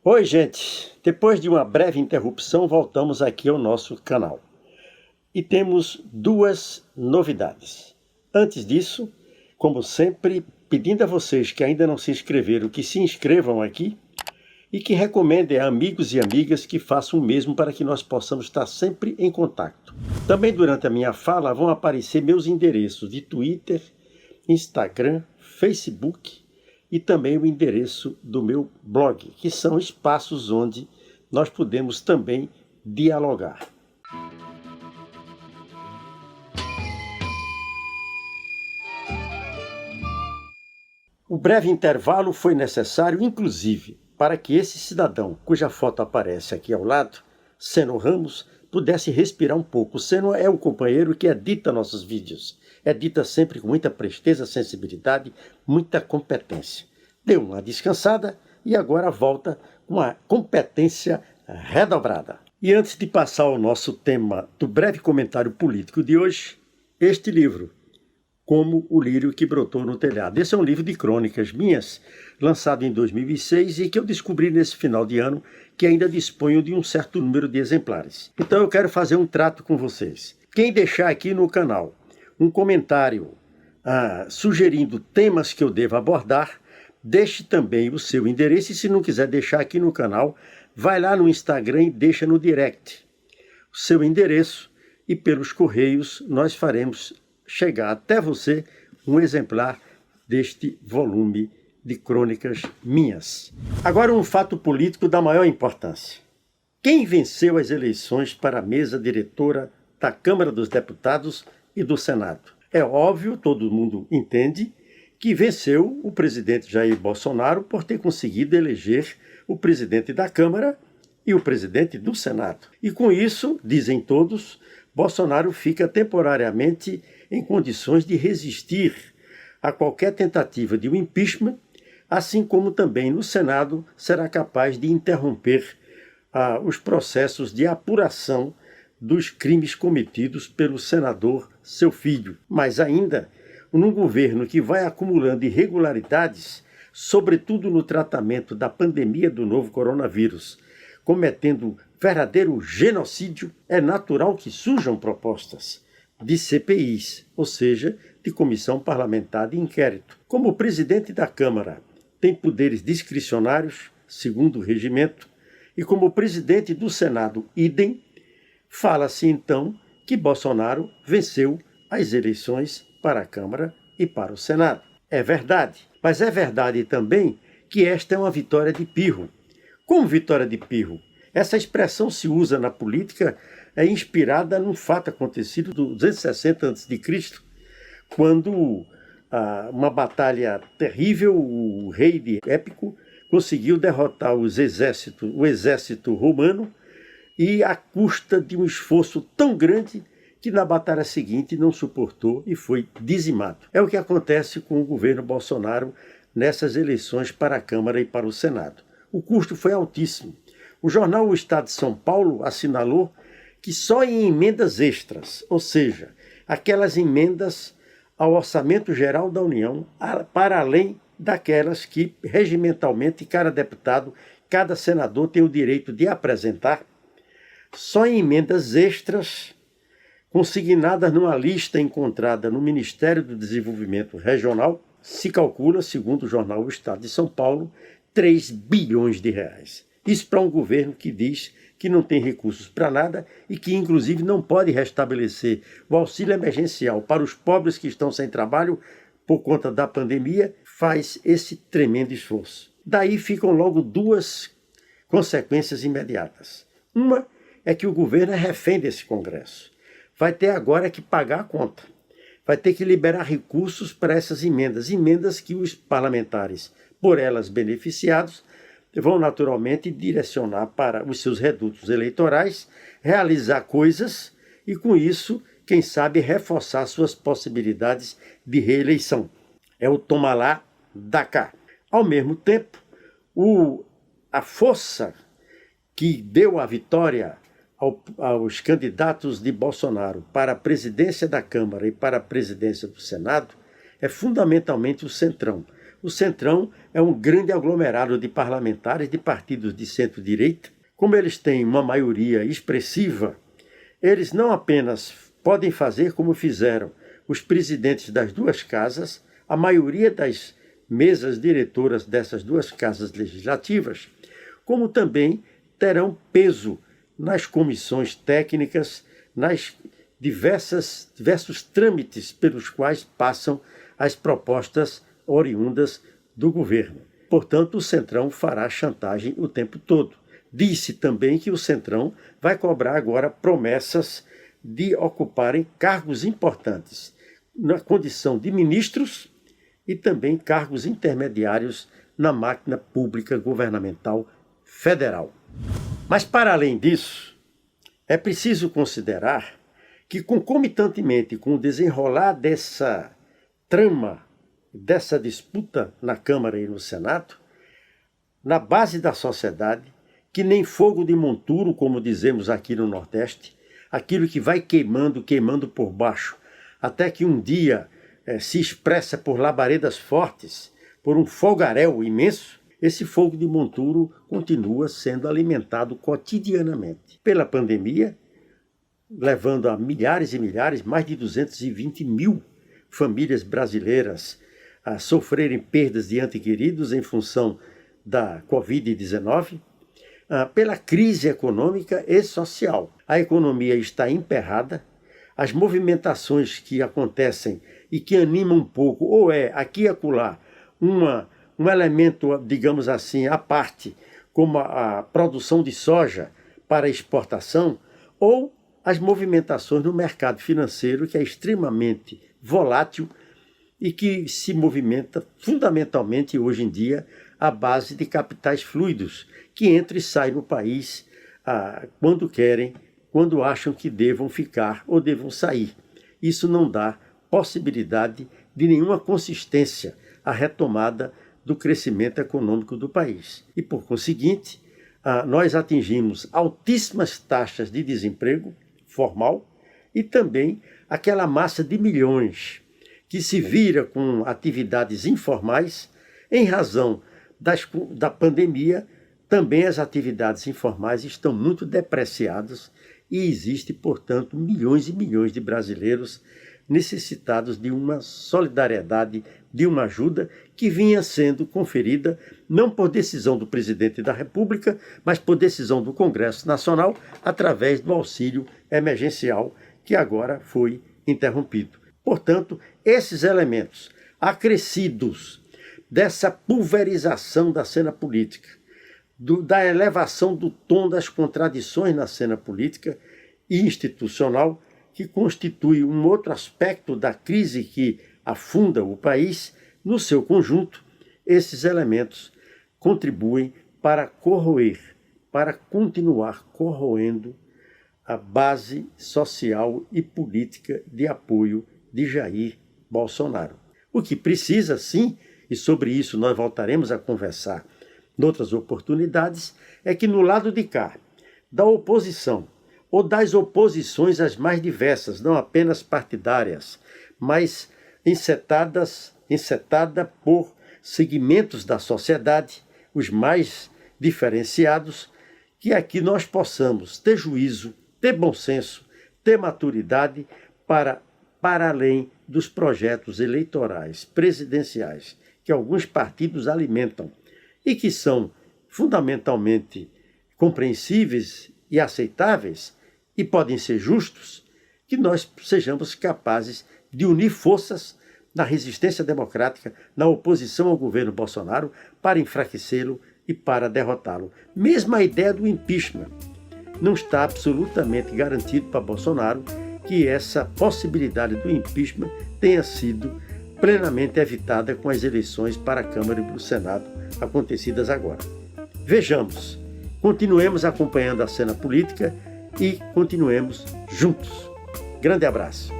Oi, gente! Depois de uma breve interrupção, voltamos aqui ao nosso canal. E temos duas novidades. Antes disso, como sempre, pedindo a vocês que ainda não se inscreveram, que se inscrevam aqui e que recomendem a amigos e amigas que façam o mesmo para que nós possamos estar sempre em contato. Também durante a minha fala vão aparecer meus endereços de Twitter, Instagram, Facebook e também o endereço do meu blog, que são espaços onde nós podemos também dialogar. O breve intervalo foi necessário, inclusive, para que esse cidadão, cuja foto aparece aqui ao lado, Seno Ramos, pudesse respirar um pouco. O Seno é um companheiro que edita nossos vídeos. Edita sempre com muita presteza, sensibilidade, muita competência. Deu uma descansada e agora volta com a competência redobrada. E antes de passar ao nosso tema do breve comentário político de hoje, este livro, Como o Lírio que Brotou no Telhado. Esse é um livro de crônicas minhas, lançado em 2006 e que eu descobri nesse final de ano que ainda disponho de um certo número de exemplares. Então eu quero fazer um trato com vocês. Quem deixar aqui no canal um comentário sugerindo temas que eu devo abordar, deixe também o seu endereço e se não quiser deixar aqui no canal, vai lá no Instagram e deixa no direct o seu endereço e pelos correios nós faremos chegar até você um exemplar deste volume de crônicas minhas. Agora um fato político da maior importância. Quem venceu as eleições para a mesa diretora da Câmara dos Deputados e do Senado? É óbvio, todo mundo entende, que venceu o presidente Jair Bolsonaro por ter conseguido eleger o presidente da Câmara e o presidente do Senado. E com isso, dizem todos, Bolsonaro fica temporariamente em condições de resistir a qualquer tentativa de um impeachment, assim como também no Senado será capaz de interromper os processos de apuração dos crimes cometidos pelo senador, seu filho. Mas ainda, num governo que vai acumulando irregularidades, sobretudo no tratamento da pandemia do novo coronavírus, cometendo verdadeiro genocídio, é natural que surjam propostas de CPIs, ou seja, de Comissão Parlamentar de Inquérito. Como o presidente da Câmara tem poderes discricionários, segundo o regimento, e como o presidente do Senado, idem, fala-se então que Bolsonaro venceu as eleições para a Câmara e para o Senado. É verdade, mas é verdade também que esta é uma vitória de pirro. Como vitória de pirro? Essa expressão se usa na política, é inspirada num fato acontecido do 260 a.C., quando uma batalha terrível, o rei de Épico conseguiu derrotar o exército romano e à custa de um esforço tão grande que na batalha seguinte não suportou e foi dizimado. É o que acontece com o governo Bolsonaro nessas eleições para a Câmara e para o Senado. O custo foi altíssimo. O jornal O Estado de São Paulo assinalou que só em emendas extras, ou seja, aquelas emendas ao Orçamento Geral da União, para além daquelas que regimentalmente cada deputado, cada senador tem o direito de apresentar, só em emendas extras, consignadas numa lista encontrada no Ministério do Desenvolvimento Regional, se calcula, segundo o jornal O Estado de São Paulo, 3 bilhões de reais. Isso para um governo que diz que não tem recursos para nada e que, inclusive, não pode restabelecer o auxílio emergencial para os pobres que estão sem trabalho por conta da pandemia, faz esse tremendo esforço. Daí ficam logo duas consequências imediatas. Uma é que o governo é refém desse Congresso. Vai ter agora que pagar a conta. Vai ter que liberar recursos para essas emendas que os parlamentares, por elas beneficiados, vão naturalmente direcionar para os seus redutos eleitorais, realizar coisas e, com isso, quem sabe, reforçar suas possibilidades de reeleição. É o toma lá, dá cá. Ao mesmo tempo, a força que deu a vitória aos candidatos de Bolsonaro para a presidência da Câmara e para a presidência do Senado é fundamentalmente o Centrão. O Centrão é um grande aglomerado de parlamentares de partidos de centro-direita. Como eles têm uma maioria expressiva, eles não apenas podem fazer como fizeram os presidentes das duas casas, a maioria das mesas diretoras dessas duas casas legislativas, como também terão peso nas comissões técnicas, nas diversos trâmites pelos quais passam as propostas oriundas do governo. Portanto, o Centrão fará chantagem o tempo todo. Disse também que o Centrão vai cobrar agora promessas de ocuparem cargos importantes, na condição de ministros e também cargos intermediários na máquina pública governamental federal. Mas, para além disso, é preciso considerar que, concomitantemente com o desenrolar dessa trama, dessa disputa na Câmara e no Senado, na base da sociedade, que nem fogo de monturo, como dizemos aqui no Nordeste, aquilo que vai queimando, queimando por baixo, até que um dia se expressa por labaredas fortes, por um fogaréu imenso, esse fogo de monturo continua sendo alimentado cotidianamente pela pandemia, levando a milhares e milhares, mais de 220 mil famílias brasileiras a sofrerem perdas de entes queridos em função da Covid-19, pela crise econômica e social. A economia está emperrada, as movimentações que acontecem e que animam um pouco, ou aqui e acolá, um elemento, digamos assim, à parte, como a produção de soja para exportação, ou as movimentações no mercado financeiro, que é extremamente volátil e que se movimenta fundamentalmente hoje em dia à base de capitais fluidos, que entram e saem no país quando querem, quando acham que devam ficar ou devam sair. Isso não dá possibilidade de nenhuma consistência à retomada do crescimento econômico do país. E, por conseguinte, nós atingimos altíssimas taxas de desemprego formal e também aquela massa de milhões que se vira com atividades informais em razão da pandemia. Também as atividades informais estão muito depreciadas e existe, portanto, milhões e milhões de brasileiros necessitados de uma solidariedade, de uma ajuda que vinha sendo conferida não por decisão do presidente da República, mas por decisão do Congresso Nacional, através do auxílio emergencial, que agora foi interrompido. Portanto, esses elementos acrescidos dessa pulverização da cena política, da elevação do tom das contradições na cena política e institucional, que constitui um outro aspecto da crise que afunda o país, no seu conjunto, esses elementos contribuem para corroer, para continuar corroendo a base social e política de apoio de Jair Bolsonaro. O que precisa, sim, e sobre isso nós voltaremos a conversar noutras oportunidades, é que no lado de cá, da oposição, ou das oposições as mais diversas, não apenas partidárias, mas encetada por segmentos da sociedade, os mais diferenciados, que aqui nós possamos ter juízo, ter bom senso, ter maturidade para além dos projetos eleitorais, presidenciais, que alguns partidos alimentam e que são fundamentalmente compreensíveis e aceitáveis e podem ser justos, que nós sejamos capazes de unir forças na resistência democrática, na oposição ao governo Bolsonaro, para enfraquecê-lo e para derrotá-lo. Mesmo a ideia do impeachment não está absolutamente garantido para Bolsonaro que essa possibilidade do impeachment tenha sido plenamente evitada com as eleições para a Câmara e para o Senado acontecidas agora. Vejamos, continuemos acompanhando a cena política e continuemos juntos. Grande abraço.